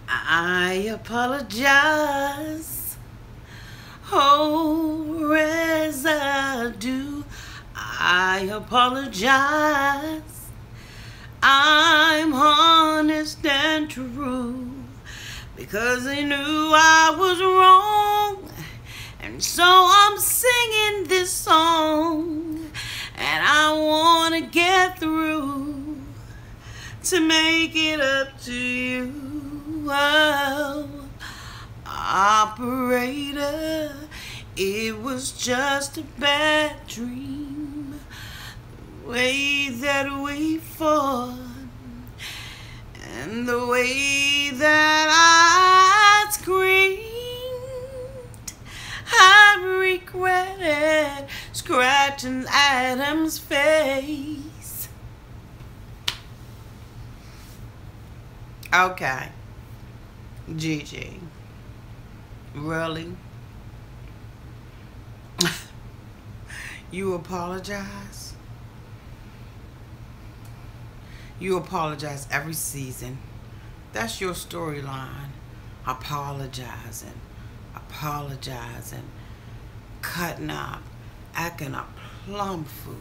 I apologize. Oh, Reza, do I apologize? I'm honest and true because I knew I was wrong. And so I'm singing this song, and I want to get through to make it up to you. Oh, operator, it was just a bad dream. The way that we fought and the way that I screamed, I regretted scratching Adam's face. Okay, Gigi, really? You apologize? You apologize every season. That's your storyline. Apologizing, cutting up, acting a plumb fool,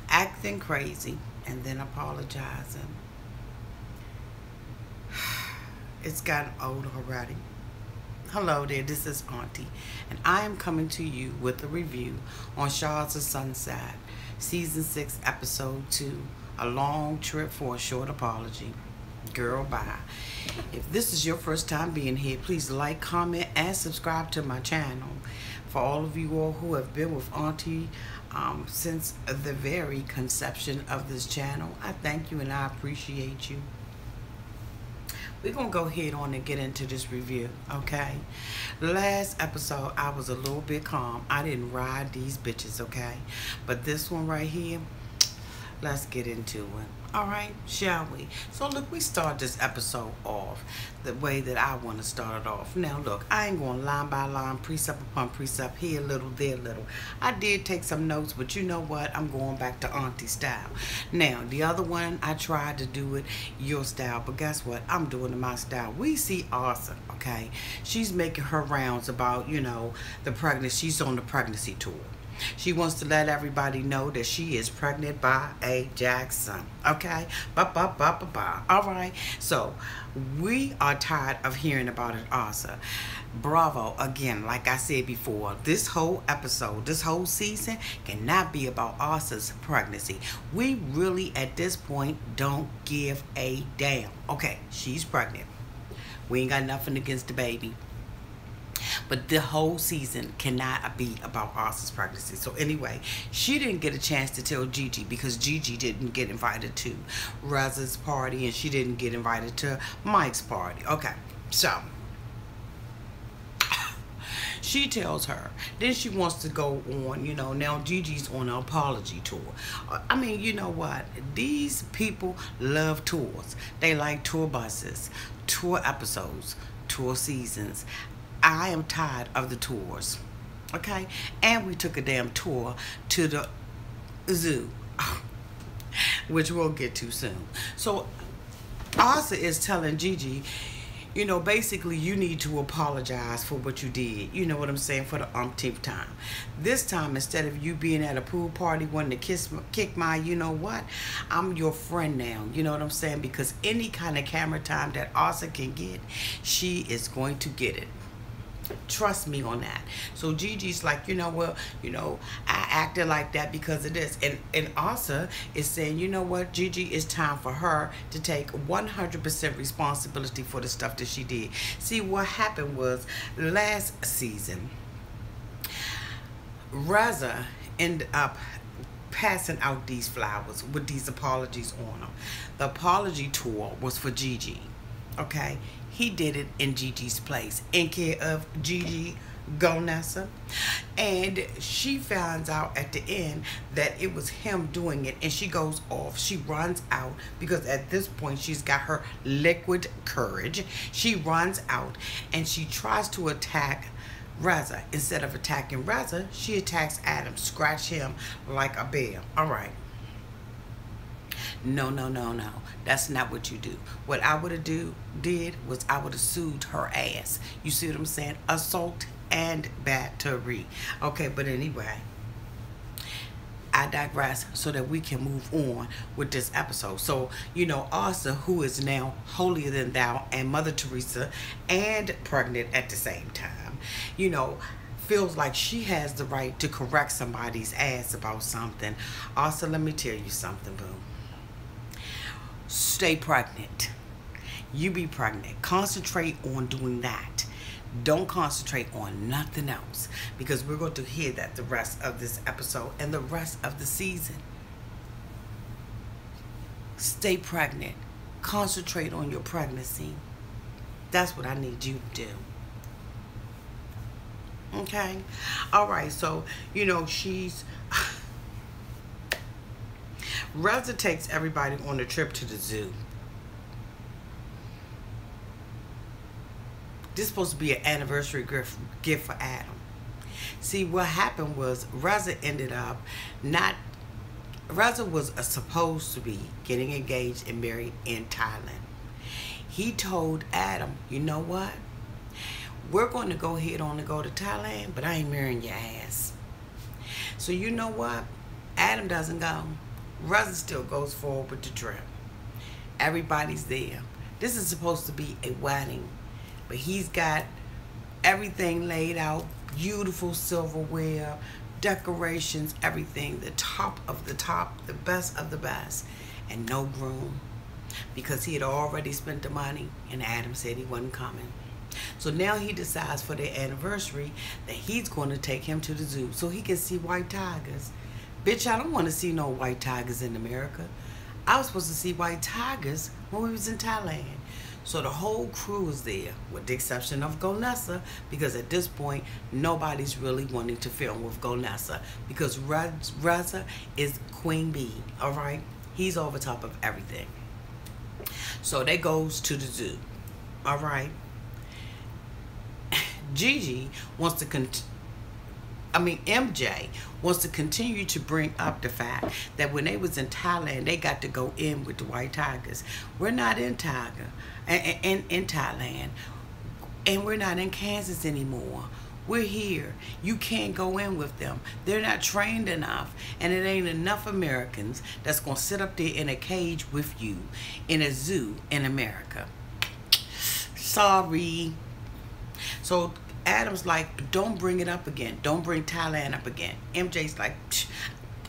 acting crazy, and then apologizing. It's gotten old already. Hello there, this is Auntie, and I am coming to you with a review on Shahs of Sunset, Season 6, Episode 2, A Long Trip for a Short Apology. Girl, bye. If this is your first time being here, please like, comment, and subscribe to my channel. For all of you all who have been with Auntie since the very conception of this channel, I thank you and I appreciate you. We're going to go ahead on and get into this review, okay? Last episode, I was a little bit calm. I didn't ride these bitches, okay? But this one right here, let's get into it. All right, shall we? So, look, we start this episode off the way that I want to start it off. Now, look, I ain't going line by line, precept upon precept, here a little, there a little. I did take some notes, but you know what? I'm going back to Auntie style. Now, the other one, I tried to do it your style, but guess what? I'm doing it my style. We see Asa, okay? She's making her rounds about, you know, the pregnancy. She's on the pregnancy tour. She wants to let everybody know that she is pregnant by a Jackson. Okay? All right. So, we are tired of hearing about it, Asa. Bravo. Again, like I said before, this whole episode, this whole season cannot be about Asa's pregnancy. We really, at this point, don't give a damn. Okay, she's pregnant. We ain't got nothing against the baby. But the whole season cannot be about Asa's pregnancy. So anyway, she didn't get a chance to tell Gigi because Gigi didn't get invited to Reza's party and she didn't get invited to Mike's party. Okay, so she tells her. Then she wants to go on, you know, now Gigi's on an apology tour. I mean, you know what? These people love tours. They like tour buses, tour episodes, tour seasons. I am tired of the tours, okay? And we took a damn tour to the zoo, which we'll get to soon. So Asa is telling Gigi, you know, basically you need to apologize for what you did. You know what I'm saying? For the umpteenth time. This time, instead of you being at a pool party wanting to kick my, you know what? I'm your friend now. You know what I'm saying? Because any kind of camera time that Asa can get, she is going to get it. Trust me on that. So Gigi's like, you know, well, you know, I acted like that because of this. And Asa is saying, you know what, Gigi, it's time for her to take 100% responsibility for the stuff that she did. See, what happened was last season, Reza ended up passing out these flowers with these apologies on them. The apology tour was for Gigi. Okay, he did it in Gigi's place, in care of Gigi Gonessa, and she finds out at the end that it was him doing it, and she goes off. She runs out because at this point she's got her liquid courage. She runs out and she tries to attack Reza. Instead of attacking Reza, she attacks Adam, scratch him like a bear. All right. No, no, no, no. That's not what you do. What I would have did was I would have sued her ass. You see what I'm saying? Assault and battery. Okay, but anyway, I digress so that we can move on with this episode. So, you know, Asa, who is now holier than thou and Mother Teresa and pregnant at the same time, you know, feels like she has the right to correct somebody's ass about something. Asa, let me tell you something, boo. Stay pregnant. You be pregnant. Concentrate on doing that. Don't concentrate on nothing else, because we're going to hear that the rest of this episode and the rest of the season. Stay pregnant. Concentrate on your pregnancy. That's what I need you to do. Okay? All right, so, you know, Reza takes everybody on a trip to the zoo. This is supposed to be an anniversary gift for Adam. See, what happened was Reza was supposed to be getting engaged and married in Thailand. He told Adam, you know what? We're going to go ahead on and go to Thailand, but I ain't marrying your ass. So you know what? Adam doesn't go. Reza still goes forward with the trip. Everybody's there. This is supposed to be a wedding. But he's got everything laid out, beautiful silverware, decorations, everything, the top of the top, the best of the best, and no groom, because he had already spent the money and Adam said he wasn't coming. So now he decides for their anniversary that he's going to take him to the zoo so he can see white tigers. Bitch, I don't want to see no white tigers in America. I was supposed to see white tigers when we was in Thailand. So the whole crew is there, with the exception of Gonessa, because at this point, nobody's really wanting to film with Gonessa, because Reza is Queen Bee, all right? He's over top of everything. So they goes to the zoo, all right? Gigi wants to MJ wants to continue to bring up the fact that when they was in Thailand, they got to go in with the white tigers. We're not in in Thailand, and we're not in Kansas anymore. We're here. You can't go in with them. They're not trained enough, and it ain't enough Americans that's gonna sit up there in a cage with you in a zoo in America. Sorry. So Adam's like, don't bring it up again. Don't bring Thailand up again. MJ's like,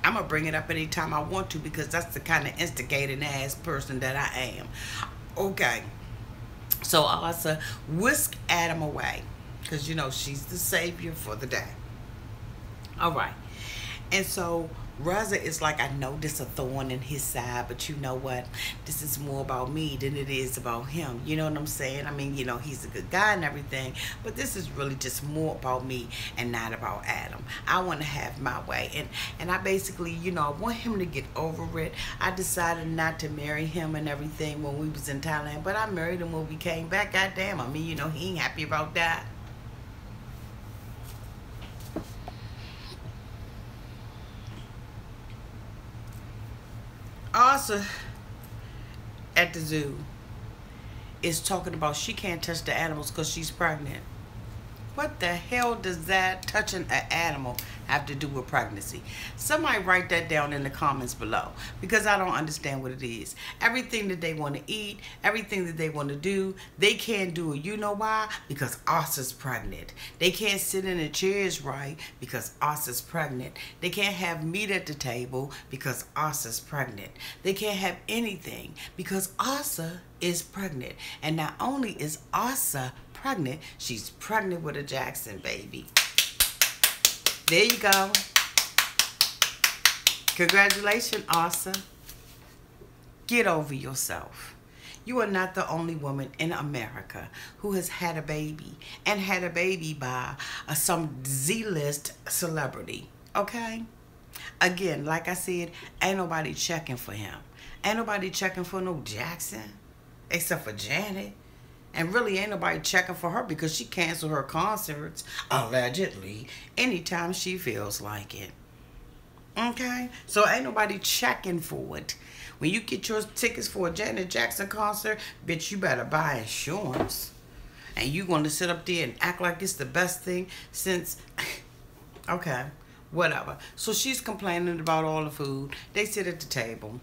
I'm going to bring it up anytime I want to, because that's the kind of instigating ass person that I am. Okay. So Asa whisked Adam away, because, you know, she's the savior for the day. All right. And so Reza is like, I know this is a thorn in his side, but you know what? This is more about me than it is about him. You know what I'm saying? I mean, you know, he's a good guy and everything, but this is really just more about me and not about Adam. I want to have my way. And I basically, you know, I want him to get over it. I decided not to marry him and everything when we was in Thailand, but I married him when we came back. Goddamn, I mean, you know, he ain't happy about that. Asa at the zoo is talking about she can't touch the animals because she's pregnant. What the hell does that touching an animal have to do with pregnancy? Somebody write that down in the comments below, because I don't understand what it is. Everything that they want to eat, everything that they want to do, they can't do it. You know why? Because Asa's pregnant. They can't sit in the chairs right because Asa's pregnant. They can't have meat at the table because Asa's pregnant. They can't have anything because Asa is pregnant. And not only is Asa pregnant, she's pregnant with a Jackson baby. There you go. Congratulations, Asa. Get over yourself. You are not the only woman in America who has had a baby, and had a baby by some Z-list celebrity, okay? Again, like I said, ain't nobody checking for him. Ain't nobody checking for no Jackson, except for Janet. And really ain't nobody checking for her because she canceled her concerts, allegedly, anytime she feels like it. Okay? So ain't nobody checking for it. When you get your tickets for a Janet Jackson concert, bitch, you better buy insurance. And you going to sit up there and act like it's the best thing since... Okay, whatever. So she's complaining about all the food. They sit at the table.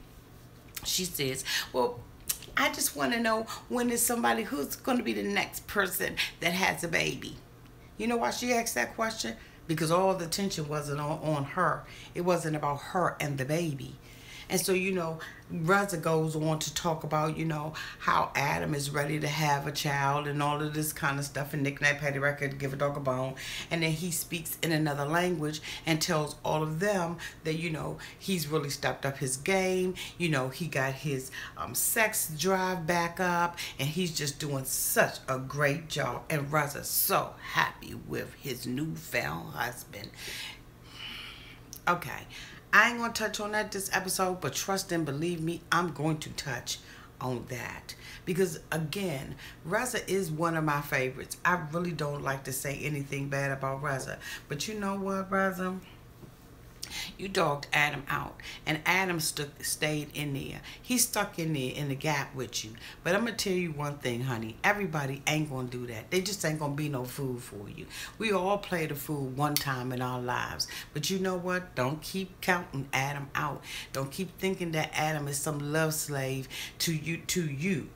She says, well, I just want to know when is somebody who's going to be the next person that has a baby. You know why she asked that question? Because all the attention wasn't on her. It wasn't about her and the baby. And so, Reza goes on to talk about, how Adam is ready to have a child and all of this kind of stuff. And Nick Nack, Patty Record, give a dog a bone. And then he speaks in another language and tells all of them that, he's really stepped up his game. He got his sex drive back up. And he's just doing such a great job. And Reza's so happy with his newfound husband. Okay. I ain't going to touch on that this episode, but trust and believe me, I'm going to touch on that. Because, again, Reza is one of my favorites. I really don't like to say anything bad about Reza. But you know what, Reza? You dogged Adam out, and Adam stayed in there. He stuck in there in the gap with you. But I'm going to tell you one thing, honey. Everybody ain't going to do that. They just ain't going to be no fool for you. We all play the fool one time in our lives. But you know what? Don't keep counting Adam out. Don't keep thinking that Adam is some love slave to you.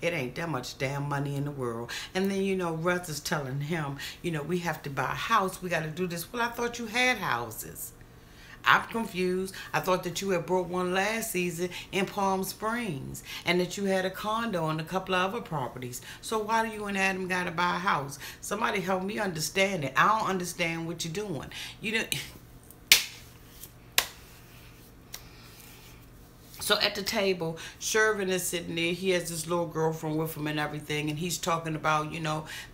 It ain't that much damn money in the world. And then, Reza's telling him, we have to buy a house. We got to do this. Well, I thought you had houses. I'm confused. I thought that you had bought one last season in Palm Springs and that you had a condo and a couple of other properties. So why do you and Adam got to buy a house? Somebody help me understand it. I don't understand what you're doing. So at the table, Shervin is sitting there. He has this little girlfriend with him and everything. And he's talking about,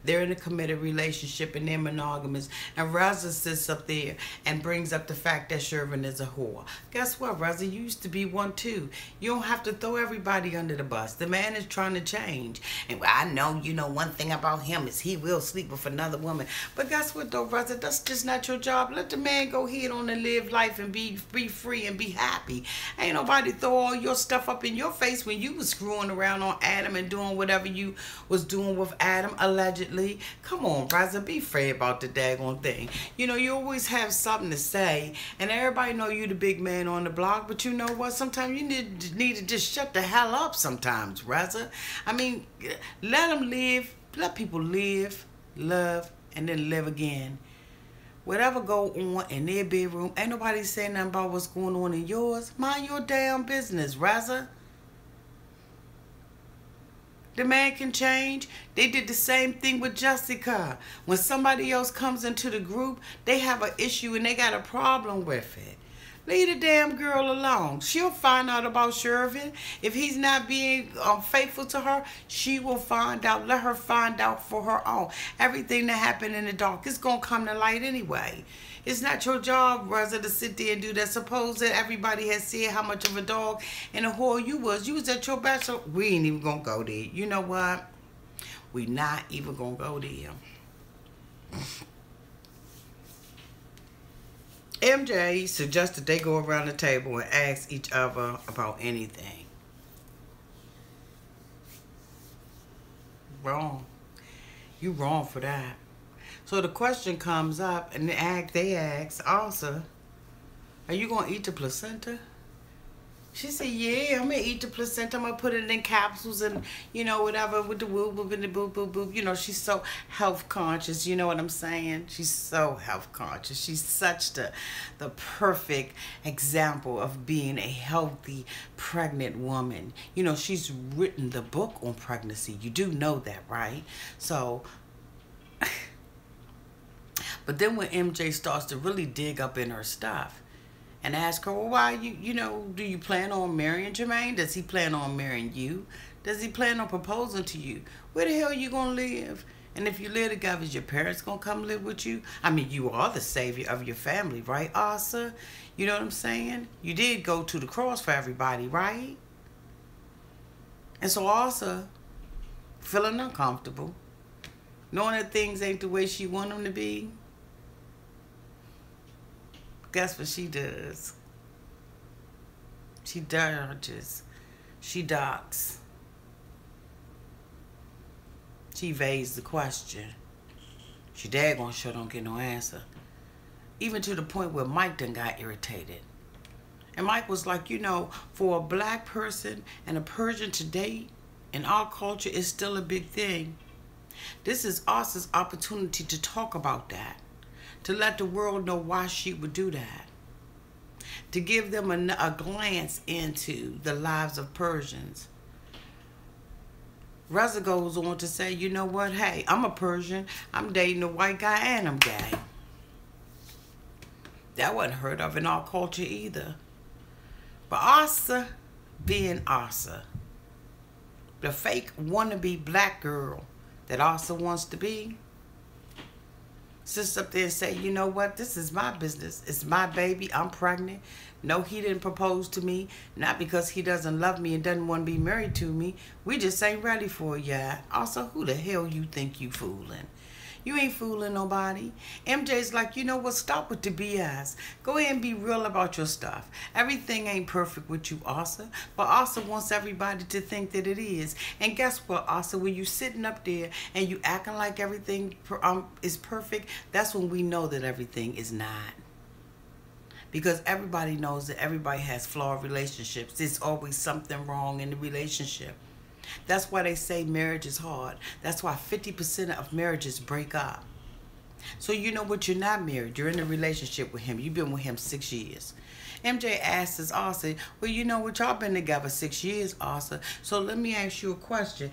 they're in a committed relationship and they're monogamous. And Reza sits up there and brings up the fact that Shervin is a whore. Guess what, Reza? You used to be one too. You don't have to throw everybody under the bus. The man is trying to change. And I know, one thing about him is he will sleep with another woman. But guess what, though, Reza? That's just not your job. Let the man go ahead on and live life and be free and be happy. Ain't nobody throw all your stuff up in your face when you was screwing around on Adam and doing whatever you was doing with Adam, allegedly. Come on, Reza, be fair about the daggone thing. You always have something to say, and everybody know you the big man on the block, but you know what? Sometimes you need to just shut the hell up sometimes, Reza. I mean, let them live. Let people live, love, and then live again. Whatever go on in their bedroom, ain't nobody saying nothing about what's going on in yours. Mind your damn business, Reza. The man can change. They did the same thing with Jessica. When somebody else comes into the group, they have an issue and they got a problem with it. Leave the damn girl alone. She'll find out about Shervin. If he's not being faithful to her, she will find out. Let her find out for her own. Everything that happened in the dark is going to come to light anyway. It's not your job, Reza, to sit there and do that. Suppose that everybody has said how much of a dog and a whore you was. You was at your bachelor. We ain't even going to go there. You know what? We not even going to go there. MJ suggested they go around the table and ask each other about anything. Wrong. You wrong for that. So the question comes up and they ask Asa, are you going to eat the placenta? She said, yeah, I'm going to eat the placenta. I'm going to put it in capsules and, whatever with the whoop, whoop, and the boop, boop, boop. She's so health conscious. You know what I'm saying? She's so health conscious. She's such the perfect example of being a healthy, pregnant woman. She's written the book on pregnancy. You do know that, right? So, but then when MJ starts to really dig up in her stuff, and ask her, well, why do you plan on marrying Jermaine? Does he plan on marrying you? Does he plan on proposing to you? Where the hell are you going to live? And if you live together, is your parents going to come live with you? I mean, you are the savior of your family, right, Asa? You know what I'm saying? You did go to the cross for everybody, right? And so Asa, feeling uncomfortable, knowing that things ain't the way she want them to be, Guess what she does? She dodges. She docks. She evades the question. She daggone sure don't get no answer. Even to the point where Mike done got irritated. And Mike was like, you know, for a black person and a Persian to date in our culture is still a big thing. This is Asa's opportunity to talk about that. To let the world know why she would do that. To give them a glance into the lives of Persians. Reza goes on to say, you know what? Hey, I'm a Persian. I'm dating a white guy and I'm gay. That wasn't heard of in our culture either. But Asa being Asa, the fake wannabe black girl that Asa wants to be, sits up there and say, you know what? This is my business. It's my baby. I'm pregnant. No, he didn't propose to me. Not because he doesn't love me and doesn't want to be married to me. We just ain't ready for it yet. Also, who the hell you think you fooling? You ain't fooling nobody. MJ's like, you know what? Stop with the BS. Go ahead and be real about your stuff. Everything ain't perfect with you, Asa. But Asa wants everybody to think that it is. And guess what, Asa? When you sitting up there and you acting like everything is perfect, that's when we know that everything is not. Because everybody knows that everybody has flawed relationships. There's always something wrong in the relationship. That's why they say marriage is hard. That's why 50% of marriages break up. So you know what? You're not married. You're in a relationship with him. You've been with him 6 years. MJ asks Asa, well, you know what? Y'all been together 6 years, Asa. So let me ask you a question.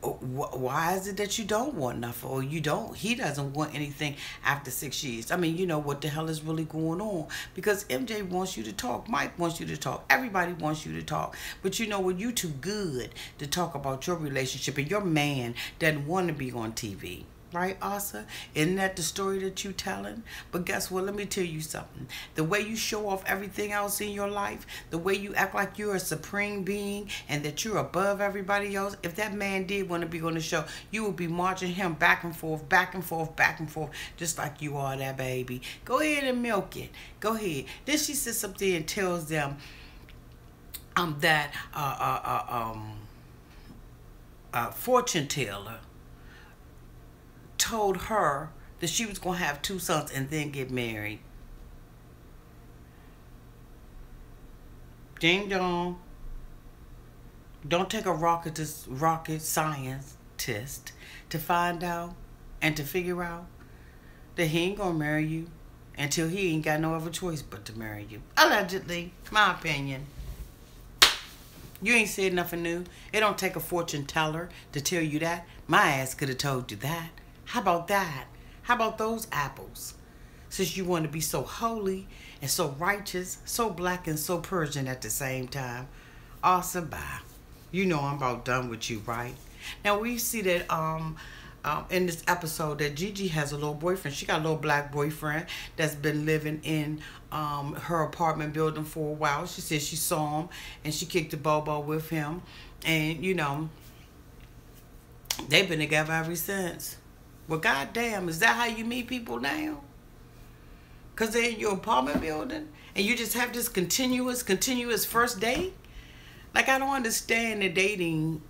Why is it that you don't want nothing? Or he doesn't want anything after 6 years? I mean, you know, what the hell is really going on? Because MJ wants you to talk. Mike wants you to talk. Everybody wants you to talk. But you know what? You too good to talk about your relationship. And your man doesn't want to be on TV. Right, Asa? Isn't that the story that you telling? But guess what? Let me tell you something. The way you show off everything else in your life, the way you act like you're a supreme being and that you're above everybody else, if that man did want to be on the show, you would be marching him back and forth, back and forth, back and forth, just like you are that baby. Go ahead and milk it. Go ahead. Then she sits up there and tells them that fortune teller told her that she was going to have 2 sons and then get married. Ding dong. Don't take a rocket scientist to find out and to figure out that he ain't going to marry you until he ain't got no other choice but to marry you. Allegedly, my opinion. You ain't said nothing new. It don't take a fortune teller to tell you that. My ass could have told you that. How about that? How about those apples? Since you want to be so holy and so righteous, so black and so Persian at the same time. Awesome, bye. You know I'm about done with you, right? Now we see that in this episode that Gigi has a little boyfriend. She got a little black boyfriend that's been living in her apartment building for a while. She said she saw him and she kicked the bobo with him. And, you know, they've been together ever since. Well, goddamn, is that how you meet people now? Because they're in your apartment building and you just have this continuous first date? Like, I don't understand the dating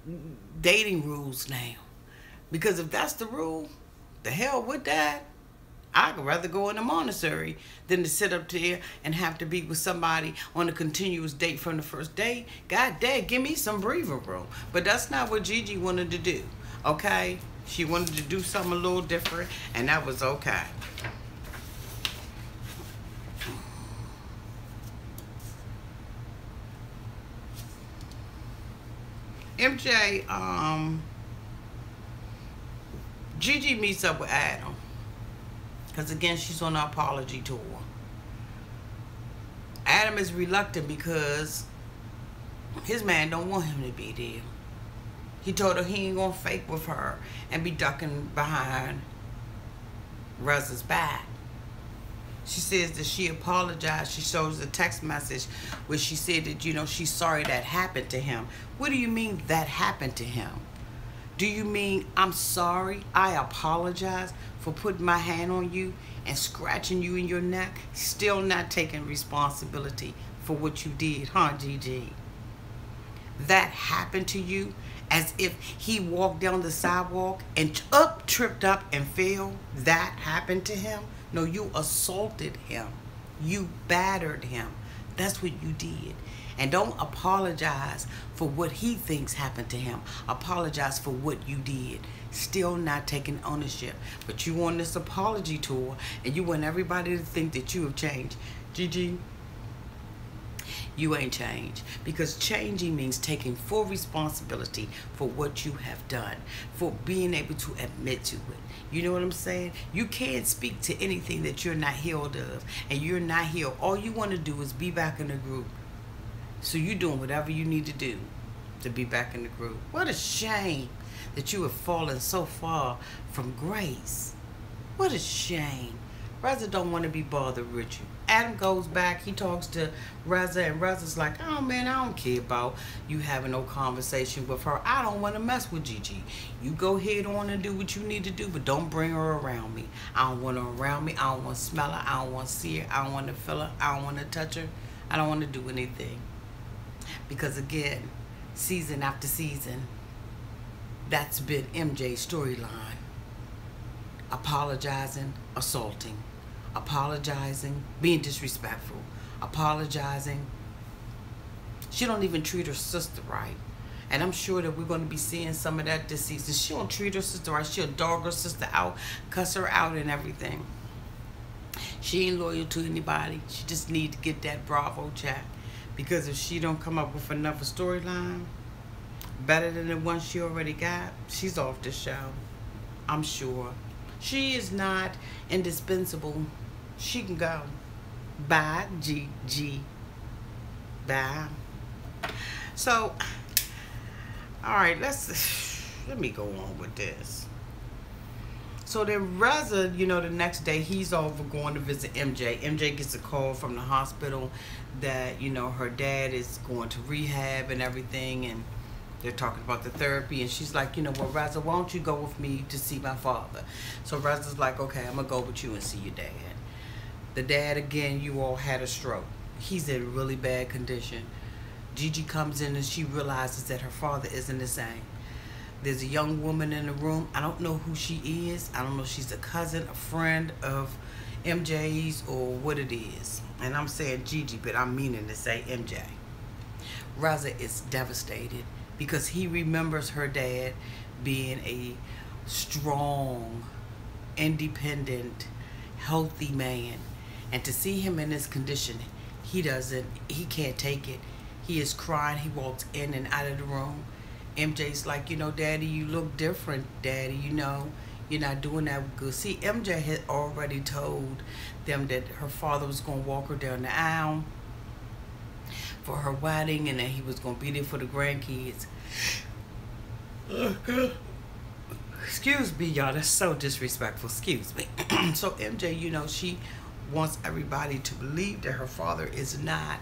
rules now. Because if that's the rule, the hell with that. I'd rather go in a monastery than to sit up there and have to be with somebody on a continuous date from the first date. God dang, give me some breathing room. But that's not what Gigi wanted to do, okay? She wanted to do something a little different, and that was okay. MJ, Gigi meets up with Adam. Because, again, she's on an apology tour. Adam is reluctant because his man don't want him to be there. He told her he ain't gonna fake with her and be ducking behind Reza's back. She says that she apologized. She shows a text message where she said that, you know, she's sorry that happened to him. What do you mean that happened to him? Do you mean I'm sorry? I apologize for putting my hand on you and scratching you in your neck? Still not taking responsibility for what you did, huh, Gigi? That happened to you as if he walked down the sidewalk and tripped up and fell? That happened to him? No, you assaulted him. You battered him. That's what you did. And don't apologize for what he thinks happened to him. Apologize for what you did. Still not taking ownership. But you on this apology tour and you want everybody to think that you have changed. Gigi, you ain't changed. Because changing means taking full responsibility for what you have done. For being able to admit to it. You know what I'm saying? You can't speak to anything that you're not healed of. And you're not healed. All you want to do is be back in the group. So you're doing whatever you need to do to be back in the group. What a shame that you have fallen so far from grace. What a shame. Reza don't want to be bothered with you. Adam goes back, he talks to Reza, and Reza's like, oh man, I don't care about you having no conversation with her. I don't want to mess with Gigi. You go ahead on and do what you need to do, but don't bring her around me. I don't want her around me. I don't want to smell her. I don't want to see her. I don't want to feel her. I don't want to touch her. I don't want to do anything. Because again, season after season, that's been MJ's storyline. Apologizing, assaulting. Apologizing, being disrespectful. Apologizing. She don't even treat her sister right. And I'm sure that we're going to be seeing some of that this season. She don't treat her sister right. She'll dog her sister out, cuss her out and everything. She ain't loyal to anybody. She just need to get that Bravo check. Because if she don't come up with another storyline better than the one she already got, she's off the show. I'm sure. She is not indispensable. She can go. Bye, Gigi. Bye. So, all right, let me go on with this. So then Reza, you know, the next day he's over going to visit MJ. MJ gets a call from the hospital that, you know, her dad is going to rehab and everything, and they're talking about the therapy, and she's like, you know, well, Reza, why don't you go with me to see my father? So Reza's like, okay, I'm gonna go with you and see your dad. The dad, again, you all had a stroke. He's in really bad condition. Gigi comes in and she realizes that her father isn't the same. There's a young woman in the room. I don't know who she is. I don't know if she's a cousin, a friend of MJ's, or what it is. And I'm saying Gigi, but I'm meaning to say MJ. Reza is devastated because he remembers her dad being a strong, independent, healthy man. And to see him in this condition, he can't take it. He is crying. He walks in and out of the room. MJ's like, you know, Daddy, you look different, Daddy, you know, you're not doing that good. See, MJ had already told them that her father was going to walk her down the aisle for her wedding and that he was going to be there for the grandkids. Excuse me, y'all, that's so disrespectful. Excuse me. So MJ, you know, she wants everybody to believe that her father is not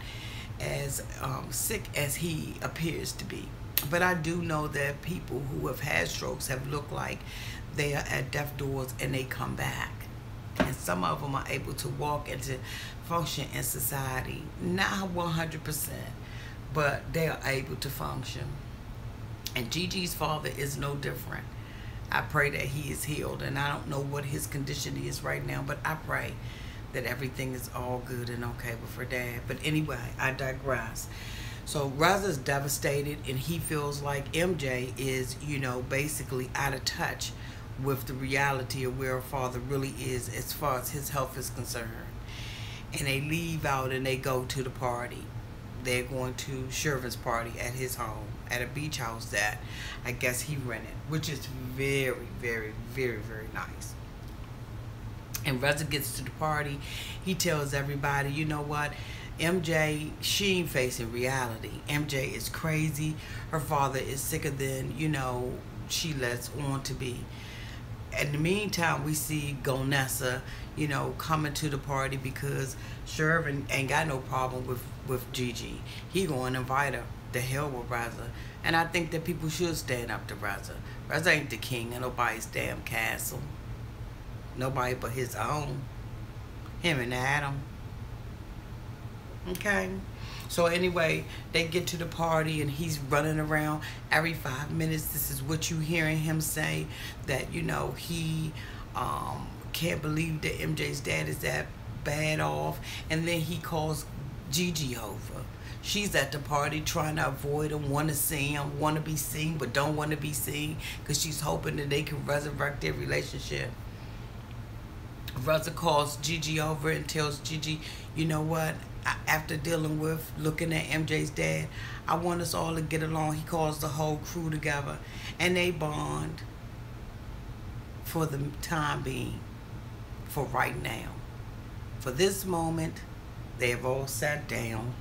as sick as he appears to be. But I do know that people who have had strokes have looked like they are at death doors and they come back. And some of them are able to walk and to function in society. Not 100%, but they are able to function. And Gigi's father is no different. I pray that he is healed. And I don't know what his condition is right now, but I pray that everything is all good and okay with her dad. But anyway, I digress. So Reza's devastated, and he feels like MJ is, you know, basically out of touch with the reality of where her father really is as far as his health is concerned. And they leave out and they go to the party. They're going to Shervin's party at his home, at a beach house that I guess he rented, which is very, very, very, very nice. And Reza gets to the party. He tells everybody, you know what? MJ, she ain't facing reality. MJ is crazy. Her father is sicker than, you know, she lets on to be. In the meantime, we see Gonessa, you know, coming to the party because Shervin ain't got no problem with Gigi. He going to invite her. the hell with Reza. And I think that people should stand up to Reza. Reza ain't the king of nobody's damn castle. Nobody but his own. Him and Adam. Okay? So anyway, they get to the party and he's running around every 5 minutes. This is what you hearing him say, that, you know, he can't believe that MJ's dad is that bad off. And then he calls Gigi over. She's at the party trying to avoid him, want to see him, want to be seen, but don't want to be seen because she's hoping that they can resurrect their relationship. Reza calls Gigi over and tells Gigi, you know what, after dealing with looking at MJ's dad, I want us all to get along. He calls the whole crew together and they bond for the time being, for right now. For this moment, they have all sat down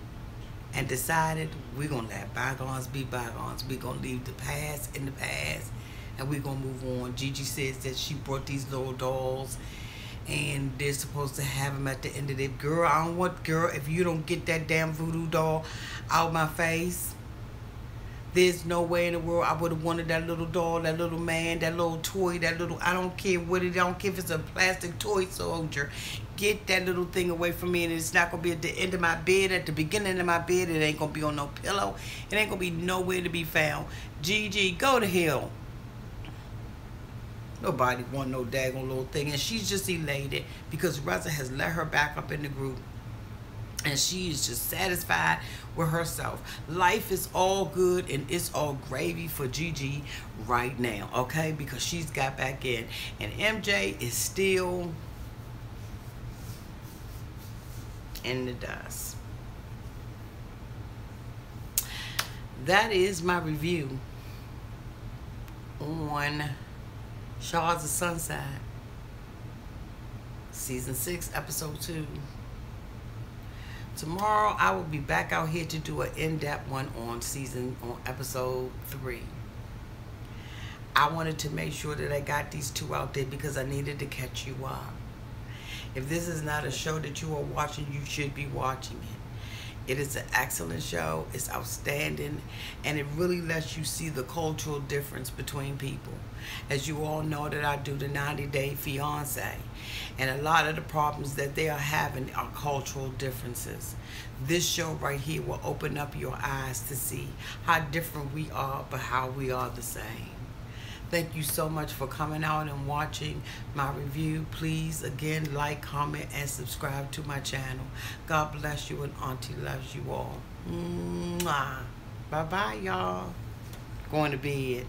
and decided we're going to let bygones be bygones. We're going to leave the past in the past and we're going to move on. Gigi says that she brought these little dolls and they're supposed to have them at the end of the day. Girl, I don't want, girl, if you don't get that damn voodoo doll out my face, there's no way in the world I would have wanted that little doll, that little man, that little toy, that little, I don't care what it, I don't care if it's a plastic toy soldier. Get that little thing away from me, and it's not going to be at the end of my bed, at the beginning of my bed. It ain't going to be on no pillow. It ain't going to be nowhere to be found. Gigi, go to hell. Nobody want no daggone little thing. And she's just elated because Reza has let her back up in the group. And she is just satisfied with herself. Life is all good and it's all gravy for Gigi right now, okay? Because she's got back in. And MJ is still in the dust. That is my review on Shahs' Sunside, Season 6, Episode 2. Tomorrow, I will be back out here to do an in-depth one on Episode 3. I wanted to make sure that I got these two out there because I needed to catch you up. If this is not a show that you are watching, you should be watching it. It is an excellent show. It's outstanding. And it really lets you see the cultural difference between people. As you all know that I do the 90-Day Fiancé. And a lot of the problems that they are having are cultural differences. This show right here will open up your eyes to see how different we are, but how we are the same. Thank you so much for coming out and watching my review. Please, again, like, comment, and subscribe to my channel. God bless you, and Auntie loves you all. Mwah. Bye-bye, y'all. Going to bed.